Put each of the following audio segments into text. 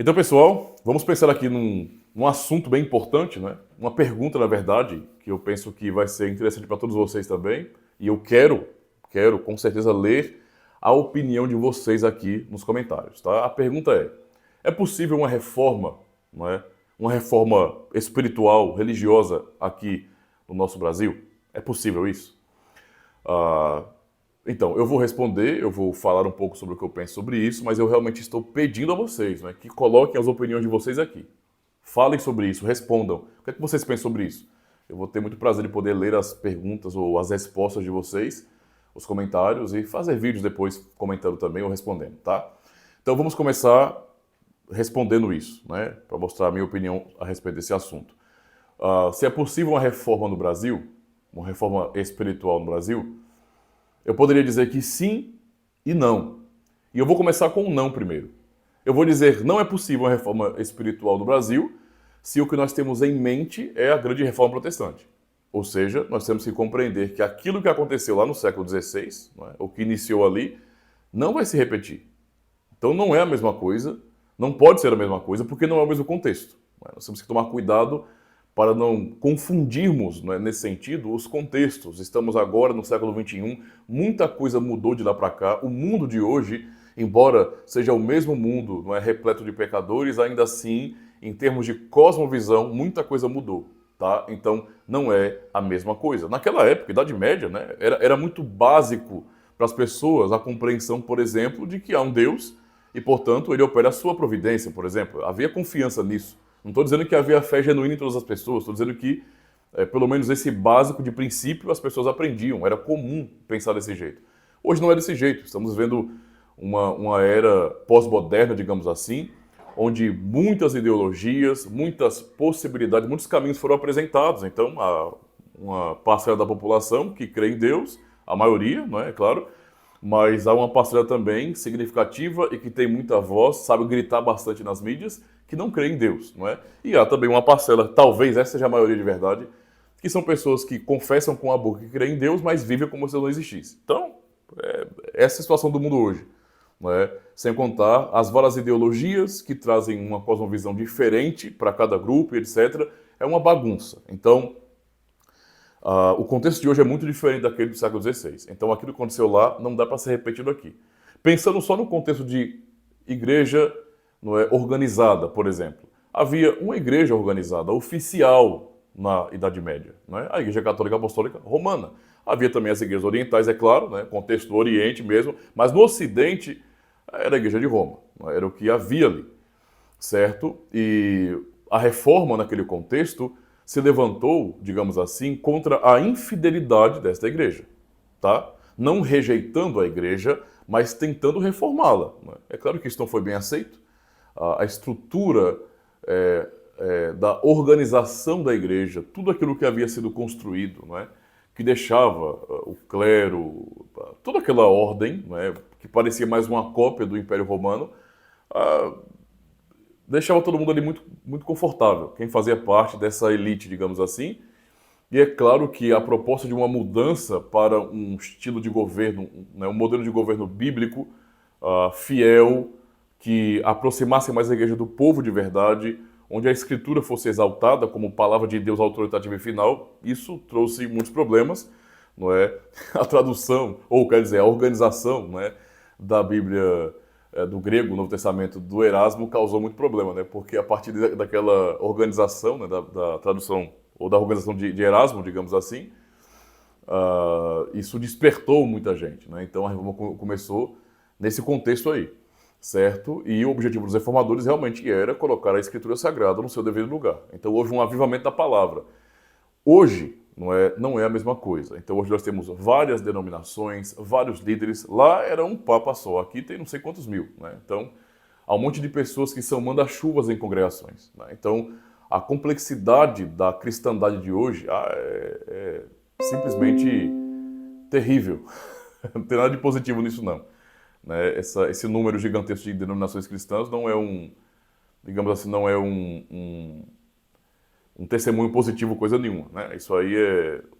Então, pessoal, vamos pensar aqui num assunto bem importante, né? Uma pergunta, na verdade, que eu penso que vai ser interessante para todos vocês também. E eu quero com certeza ler a opinião de vocês aqui nos comentários, tá? A pergunta é possível uma reforma, não é? Uma reforma espiritual, religiosa aqui no nosso Brasil? É possível isso? Ah, então, eu vou responder, eu vou falar um pouco sobre o que eu penso sobre isso, mas eu realmente estou pedindo a vocês, né, que coloquem as opiniões de vocês aqui. Falem sobre isso, respondam. O que é que vocês pensam sobre isso? Eu vou ter muito prazer em poder ler as perguntas ou as respostas de vocês, os comentários e fazer vídeos depois comentando também ou respondendo, tá? Então vamos começar respondendo isso, né, para mostrar a minha opinião a respeito desse assunto. Se é possível uma reforma no Brasil, uma reforma espiritual no Brasil, eu poderia dizer que sim e não. E eu vou começar com o não primeiro. Eu vou dizer não é possível uma reforma espiritual no Brasil se o que nós temos em mente é a grande reforma protestante. Ou seja, nós temos que compreender que aquilo que aconteceu lá no século XVI, não é, o que iniciou ali, não vai se repetir. Então não é a mesma coisa, não pode ser a mesma coisa, porque não é o mesmo contexto. Não é? Nós temos que tomar cuidado para não confundirmos, não é, nesse sentido, os contextos. Estamos agora no século XXI, muita coisa mudou de lá para cá. O mundo de hoje, embora seja o mesmo mundo, não é, repleto de pecadores, ainda assim, em termos de cosmovisão, muita coisa mudou. Tá? Então, não é a mesma coisa. Naquela época, Idade Média, né, era muito básico para as pessoas a compreensão, por exemplo, de que há um Deus e, portanto, ele opera a sua providência, por exemplo. Havia confiança nisso. Não estou dizendo que havia fé genuína em todas as pessoas, estou dizendo que, pelo menos esse básico de princípio, as pessoas aprendiam, era comum pensar desse jeito. Hoje não é desse jeito, estamos vendo uma era pós-moderna, digamos assim, onde muitas ideologias, muitas possibilidades, muitos caminhos foram apresentados. Então, há uma parcela da população que crê em Deus, a maioria, não é, é claro, mas há uma parcela também significativa e que tem muita voz, sabe gritar bastante nas mídias, que não crê em Deus, não é? E há também uma parcela, talvez essa seja a maioria de verdade, que são pessoas que confessam com a boca que creem em Deus, mas vivem como se Deus não existisse. Então, essa é a situação do mundo hoje, não é? Sem contar as várias ideologias que trazem uma cosmovisão diferente para cada grupo, etc. É uma bagunça. Então, o contexto de hoje é muito diferente daquele do século XVI. Então, aquilo que aconteceu lá não dá para ser repetido aqui. Pensando só no contexto de igreja, não é, organizada, por exemplo. Havia uma igreja organizada, oficial, na Idade Média. Não é? A Igreja Católica Apostólica Romana. Havia também as igrejas orientais, é claro, né, contexto do Oriente mesmo, mas no Ocidente era a Igreja de Roma. Não é? Era o que havia ali, certo? E a reforma naquele contexto se levantou, digamos assim, contra a infidelidade desta igreja, tá? Não rejeitando a igreja, mas tentando reformá-la. É claro que isso não foi bem aceito. A estrutura da organização da igreja, tudo aquilo que havia sido construído, não é? Que deixava o clero, toda aquela ordem, não é? Que parecia mais uma cópia do Império Romano, deixava todo mundo ali muito, muito confortável, quem fazia parte dessa elite, digamos assim. E é claro que a proposta de uma mudança para um estilo de governo, né, um modelo de governo bíblico, fiel, que aproximasse mais a igreja do povo de verdade, onde a escritura fosse exaltada como palavra de Deus autoritativa e final, isso trouxe muitos problemas, não é? A tradução, ou quer dizer, a organização, não é, da Bíblia do grego, Novo Testamento, do Erasmo, causou muito problema, né? Porque a partir daquela organização, né, da tradução, ou da organização de Erasmo, digamos assim, isso despertou muita gente, né? Então a reforma começou nesse contexto aí, certo? E o objetivo dos reformadores realmente era colocar a Escritura Sagrada no seu devido lugar. Então houve um avivamento da palavra. Hoje não é a mesma coisa. Então hoje nós temos várias denominações, vários líderes. Lá era um papa só, aqui tem não sei quantos mil, né? Então há um monte de pessoas que são manda-chuvas em congregações, né? Então a complexidade da cristandade de hoje é simplesmente terrível. Não tem nada de positivo nisso não, né? Esse número gigantesco de denominações cristãs não é digamos assim, não é um testemunho positivo, coisa nenhuma, né? Isso aí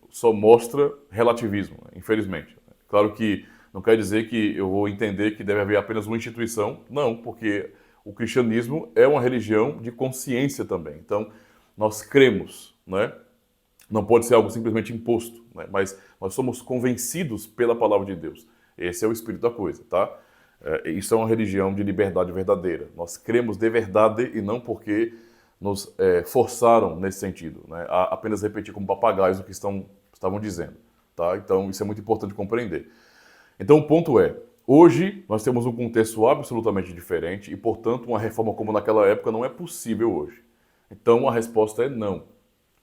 só mostra relativismo, né? Infelizmente. Claro que não quer dizer que eu vou entender que deve haver apenas uma instituição, não, porque o cristianismo é uma religião de consciência também. Então, nós cremos, né? Não pode ser algo simplesmente imposto, né? Mas nós somos convencidos pela palavra de Deus. Esse é o espírito da coisa, tá? Isso é uma religião de liberdade verdadeira. Nós cremos de verdade e não porque nos forçaram nesse sentido, né? A apenas repetir como papagaios o que estavam dizendo, tá? Então, isso é muito importante compreender. Então, o ponto é, hoje nós temos um contexto absolutamente diferente e, portanto, uma reforma como naquela época não é possível hoje. Então, a resposta é não,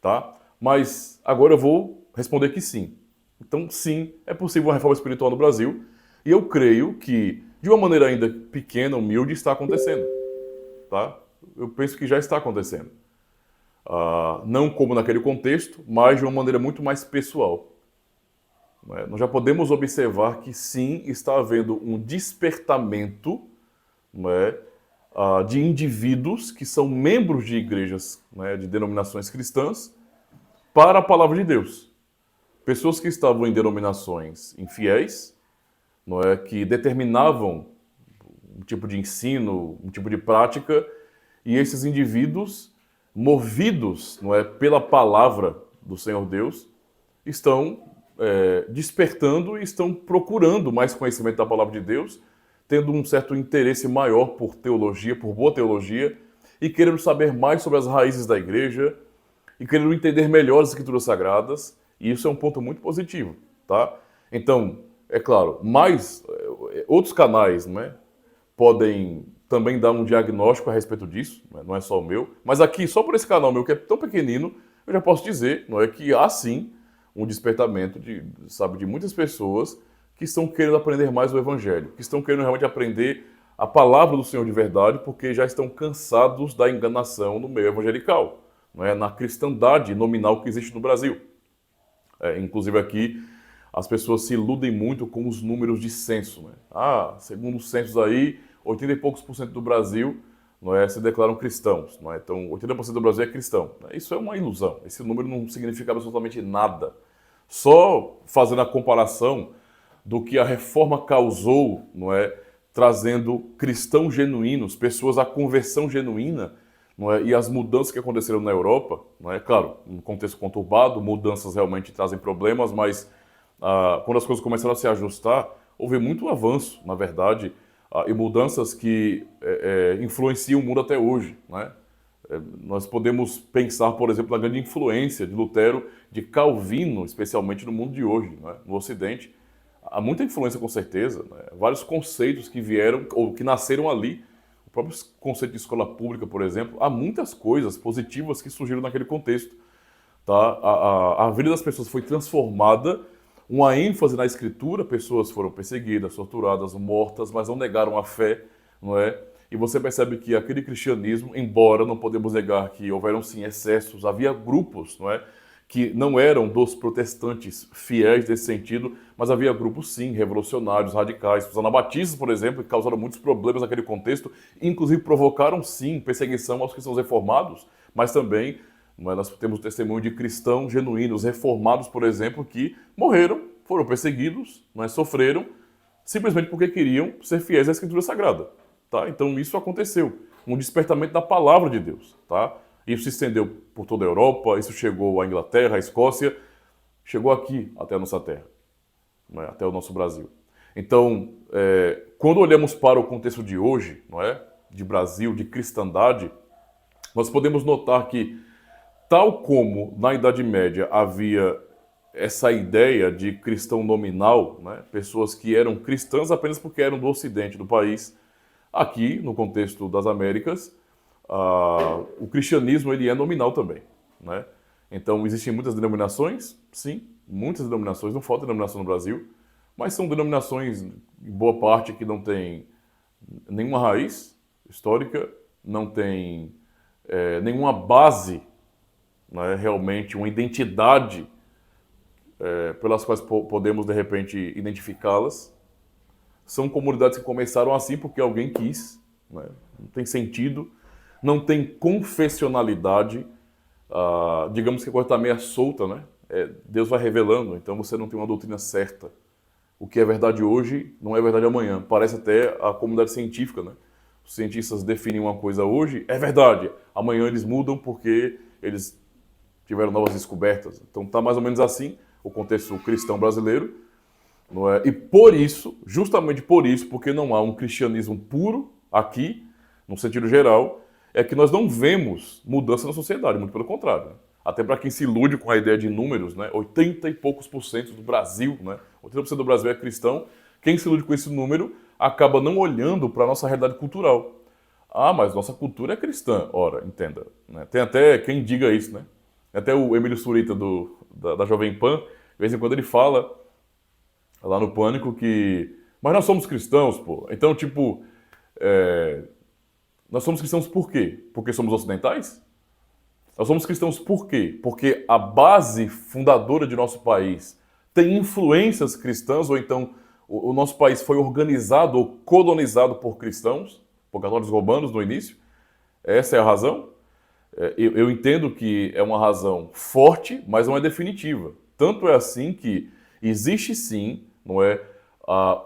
tá? Mas agora eu vou responder que sim. Então, sim, é possível uma reforma espiritual no Brasil e eu creio que, de uma maneira ainda pequena, humilde, está acontecendo, tá? Eu penso que já está acontecendo. Não como naquele contexto, mas de uma maneira muito mais pessoal. Nós já podemos observar que sim, está havendo um despertamento, de indivíduos que são membros de igrejas, de denominações cristãs, para a palavra de Deus. Pessoas que estavam em denominações infiéis, que determinavam um tipo de ensino, um tipo de prática, e esses indivíduos, movidos pela palavra do Senhor Deus, estão despertando e estão procurando mais conhecimento da palavra de Deus, tendo um certo interesse maior por teologia, por boa teologia, e querendo saber mais sobre as raízes da igreja, e querendo entender melhor as escrituras sagradas, e isso é um ponto muito positivo, tá? Então, é claro, outros canais, podem também dar um diagnóstico a respeito disso, não é só o meu, mas aqui, só por esse canal meu, que é tão pequenino, eu já posso dizer, que há sim um despertamento de muitas pessoas que estão querendo aprender mais o Evangelho, que estão querendo realmente aprender a palavra do Senhor de verdade, porque já estão cansados da enganação no meio evangelical, na cristandade nominal que existe no Brasil. Inclusive aqui, as pessoas se iludem muito com os números de censo. Segundo os censos aí, 80 e poucos por cento do Brasil se declaram cristãos. Então, 80% do Brasil é cristão. Isso é uma ilusão. Esse número não significa absolutamente nada. Só fazendo a comparação do que a reforma causou, trazendo cristãos genuínos, pessoas à conversão genuína, e as mudanças que aconteceram na Europa, claro, num contexto conturbado, mudanças realmente trazem problemas, mas quando as coisas começaram a se ajustar, houve muito avanço, na verdade, e mudanças que influenciam o mundo até hoje. Nós podemos pensar, por exemplo, na grande influência de Lutero, de Calvino, especialmente no mundo de hoje, no Ocidente. Há muita influência, com certeza, vários conceitos que vieram ou que nasceram ali. O próprio conceito de escola pública, por exemplo, há muitas coisas positivas que surgiram naquele contexto. Tá? A vida das pessoas foi transformada, uma ênfase na escritura, pessoas foram perseguidas, torturadas, mortas, mas não negaram a fé, E você percebe que aquele cristianismo, embora não podemos negar que houveram sim excessos, havia grupos, que não eram dos protestantes fiéis nesse sentido, mas havia grupos sim, revolucionários, radicais. Os anabatistas, por exemplo, que causaram muitos problemas naquele contexto, inclusive provocaram sim perseguição aos cristãos reformados, mas também nós temos o testemunho de cristãos genuínos, reformados, por exemplo, que morreram, foram perseguidos, sofreram, simplesmente porque queriam ser fiéis à Escritura Sagrada. Tá? Então isso aconteceu, um despertamento da palavra de Deus. Tá? Isso se estendeu por toda a Europa, isso chegou à Inglaterra, à Escócia, chegou aqui até a nossa terra, até o nosso Brasil. Então, quando olhamos para o contexto de hoje, de Brasil, de cristandade, nós podemos notar que, tal como na Idade Média havia essa ideia de cristão nominal, pessoas que eram cristãs apenas porque eram do Ocidente do país, aqui, no contexto das Américas, o cristianismo ele é nominal também. Então, existem muitas denominações, sim, muitas denominações, não falta denominação no Brasil, mas são denominações, em boa parte, que não têm nenhuma raiz histórica, não tem nenhuma base, realmente uma identidade pelas quais podemos, de repente, identificá-las. São comunidades que começaram assim porque alguém quis, não tem sentido, não tem confessionalidade, digamos que a coisa está meio solta, Deus vai revelando, então você não tem uma doutrina certa. O que é verdade hoje não é verdade amanhã. Parece até a comunidade científica, os cientistas definem uma coisa hoje, é verdade. Amanhã eles mudam porque eles tiveram novas descobertas. Então está mais ou menos assim o contexto cristão brasileiro. Não é? E por isso, justamente por isso, porque não há um cristianismo puro aqui, no sentido geral, é que nós não vemos mudança na sociedade, muito pelo contrário. Né? Até para quem se ilude com a ideia de números, né? 80 e poucos por cento do Brasil, né? 80% do Brasil é cristão, quem se ilude com esse número acaba não olhando para a nossa realidade cultural. Ah, mas nossa cultura é cristã. Ora, entenda. Né? Tem até quem diga isso, né? Até o Emílio Surita da Jovem Pan, de vez em quando ele fala lá no Pânico que... Mas nós somos cristãos, pô. Então, tipo... Nós somos cristãos por quê? Porque somos ocidentais? Nós somos cristãos por quê? Porque a base fundadora de nosso país tem influências cristãs, ou então o nosso país foi organizado ou colonizado por cristãos, por católicos romanos no início? Essa é a razão? Eu entendo que é uma razão forte, mas não é definitiva. Tanto é assim que existe sim, não é,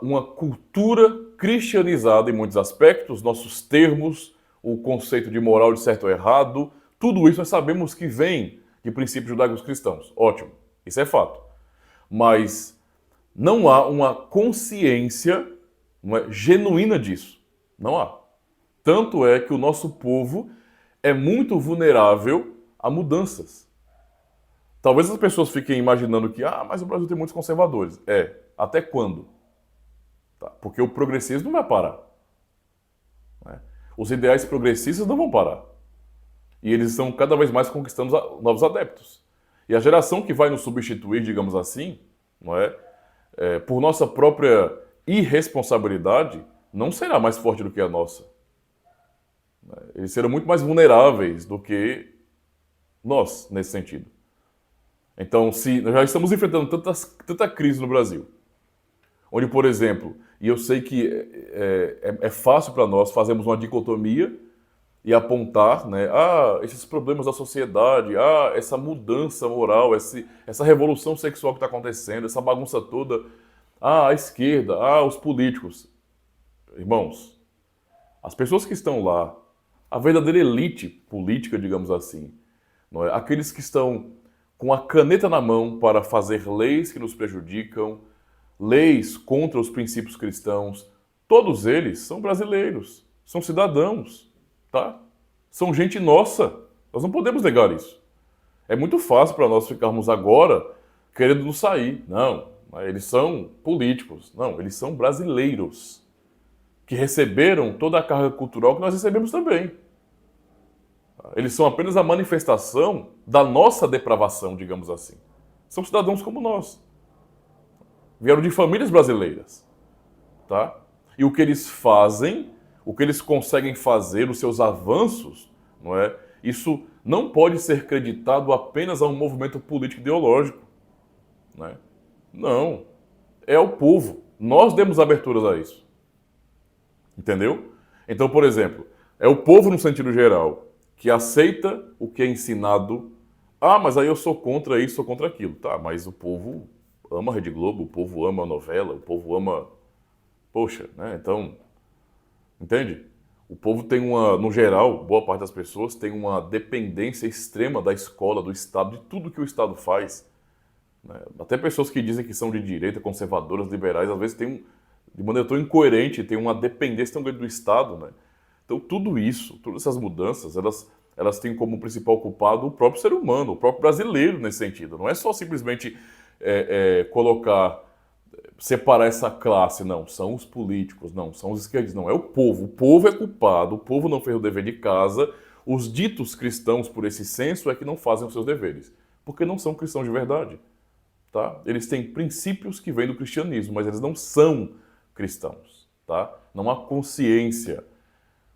uma cultura cristianizada em muitos aspectos, nossos termos, o conceito de moral de certo ou errado, tudo isso nós sabemos que vem de princípios judaicos cristãos. Ótimo, isso é fato. Mas não há uma consciência, não é, genuína disso. Não há. Tanto é que o nosso povo é muito vulnerável a mudanças. Talvez as pessoas fiquem imaginando que, mas o Brasil tem muitos conservadores. Até quando? Tá, porque o progressismo não vai parar. Né? Os ideais progressistas não vão parar. E eles estão cada vez mais conquistando novos adeptos. E a geração que vai nos substituir, digamos assim, não é? Por nossa própria irresponsabilidade, não será mais forte do que a nossa. Eles serão muito mais vulneráveis do que nós, nesse sentido. Então, se nós já estamos enfrentando tanta crise no Brasil, onde, por exemplo, e eu sei que é fácil para nós fazermos uma dicotomia e apontar, né, esses problemas da sociedade, essa mudança moral, essa revolução sexual que está acontecendo, essa bagunça toda, a esquerda, os políticos. Irmãos, as pessoas que estão lá, a verdadeira elite política, digamos assim, não é? Aqueles que estão com a caneta na mão para fazer leis que nos prejudicam, leis contra os princípios cristãos, todos eles são brasileiros, são cidadãos, tá? São gente nossa, nós não podemos negar isso. É muito fácil para nós ficarmos agora querendo nos sair. Não, eles são políticos, não, eles são brasileiros, que receberam toda a carga cultural que nós recebemos também. Eles são apenas a manifestação da nossa depravação, digamos assim. São cidadãos como nós. Vieram de famílias brasileiras. Tá? E o que eles fazem, o que eles conseguem fazer, os seus avanços, não é? Isso não pode ser creditado apenas a um movimento político ideológico. Não é? Não. É o povo. Nós demos aberturas a isso. Entendeu? Então, por exemplo, é o povo no sentido geral que aceita o que é ensinado. Mas aí eu sou contra isso, sou contra aquilo. Tá, mas o povo ama a Rede Globo, o povo ama a novela, o povo ama... Poxa, né? Então, entende? O povo tem no geral, boa parte das pessoas tem uma dependência extrema da escola, do Estado, de tudo que o Estado faz. Né? Até pessoas que dizem que são de direita, conservadoras, liberais, às vezes têm, de maneira tão incoerente, tem uma dependência tão grande do Estado, né? Então, tudo isso, todas essas mudanças, elas têm como principal culpado o próprio ser humano, o próprio brasileiro nesse sentido. Não é só simplesmente separar essa classe, não, são os políticos, não, são os esquerdistas, não, é o povo. O povo é culpado, o povo não fez o dever de casa, os ditos cristãos, por esse senso, é que não fazem os seus deveres, porque não são cristãos de verdade. Tá? Eles têm princípios que vêm do cristianismo, mas eles não são cristãos. Tá? Não há consciência.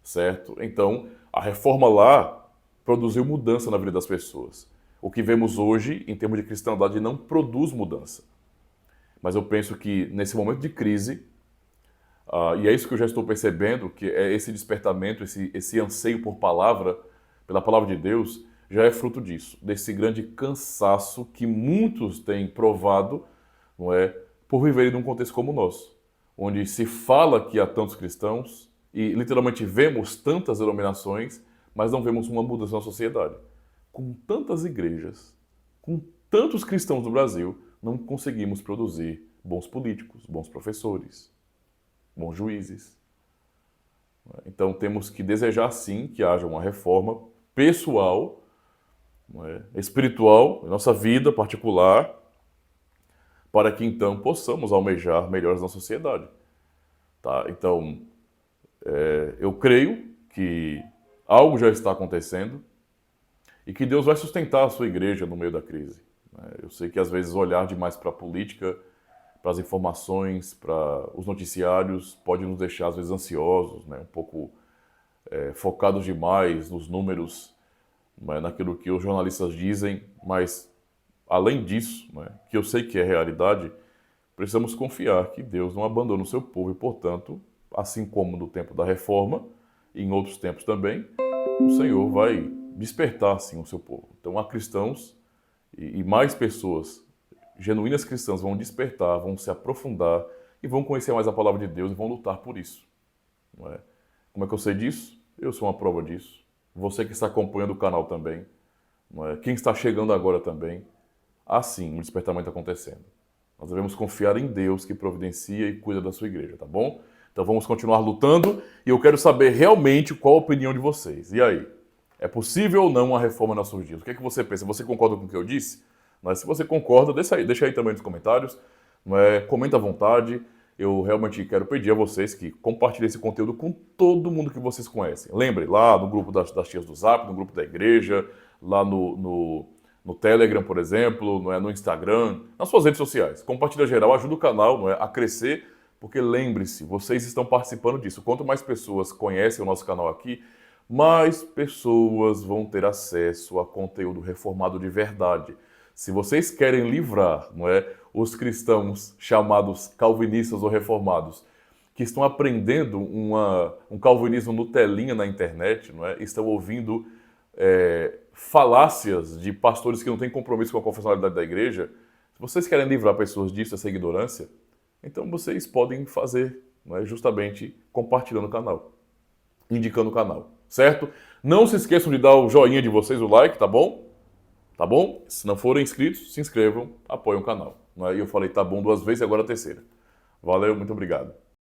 Certo? Então, a reforma lá produziu mudança na vida das pessoas. O que vemos hoje, em termos de cristandade, não produz mudança. Mas eu penso que, nesse momento de crise, e é isso que eu já estou percebendo, que é esse despertamento, esse anseio por palavra, pela palavra de Deus, já é fruto disso, desse grande cansaço que muitos têm provado, não é, por viverem num contexto como o nosso, onde se fala que há tantos cristãos, e literalmente vemos tantas denominações, mas não vemos uma mudança na sociedade. Com tantas igrejas, com tantos cristãos no Brasil, não conseguimos produzir bons políticos, bons professores, bons juízes. Então temos que desejar sim que haja uma reforma pessoal, espiritual, em nossa vida particular, para que então possamos almejar melhores na sociedade. Tá? Então, eu creio que algo já está acontecendo e que Deus vai sustentar a sua igreja no meio da crise. Eu sei que às vezes olhar demais para a política, para as informações, para os noticiários, pode nos deixar às vezes ansiosos, um pouco focados demais nos números, naquilo que os jornalistas dizem, mas além disso, que eu sei que é realidade, precisamos confiar que Deus não abandona o seu povo e, portanto, assim como no tempo da reforma e em outros tempos também, o Senhor vai despertar, sim, o seu povo. Então, há cristãos e mais pessoas genuínas cristãs vão despertar, vão se aprofundar e vão conhecer mais a palavra de Deus e vão lutar por isso. Não é? Como é que eu sei disso? Eu sou uma prova disso. Você que está acompanhando o canal também. Não é? Quem está chegando agora também. Há sim um despertamento acontecendo. Nós devemos confiar em Deus que providencia e cuida da sua igreja, tá bom? Então vamos continuar lutando e eu quero saber realmente qual a opinião de vocês. E aí? É possível ou não uma reforma nas suas dias? O que é que você pensa? Você concorda com o que eu disse? Mas se você concorda, deixa aí também nos comentários. Comenta à vontade. Eu realmente quero pedir a vocês que compartilhem esse conteúdo com todo mundo que vocês conhecem. Lembre, lá no grupo das tias do Zap, no grupo da igreja, lá no Telegram, por exemplo, no Instagram, nas suas redes sociais. Compartilha geral, ajuda o canal a crescer, porque lembre-se, vocês estão participando disso. Quanto mais pessoas conhecem o nosso canal aqui, mais pessoas vão ter acesso a conteúdo reformado de verdade. Se vocês querem livrar, os cristãos chamados calvinistas ou reformados, que estão aprendendo um calvinismo Nutelinha na internet, estão ouvindo falácias de pastores que não têm compromisso com a confessionalidade da igreja, se vocês querem livrar pessoas disso, dessa ignorância, então vocês podem fazer justamente compartilhando o canal, indicando o canal, certo? Não se esqueçam de dar o joinha de vocês, o like, tá bom? Tá bom? Se não forem inscritos, se inscrevam, apoiem o canal. E eu falei tá bom 2 vezes e agora a terceira. Valeu, muito obrigado.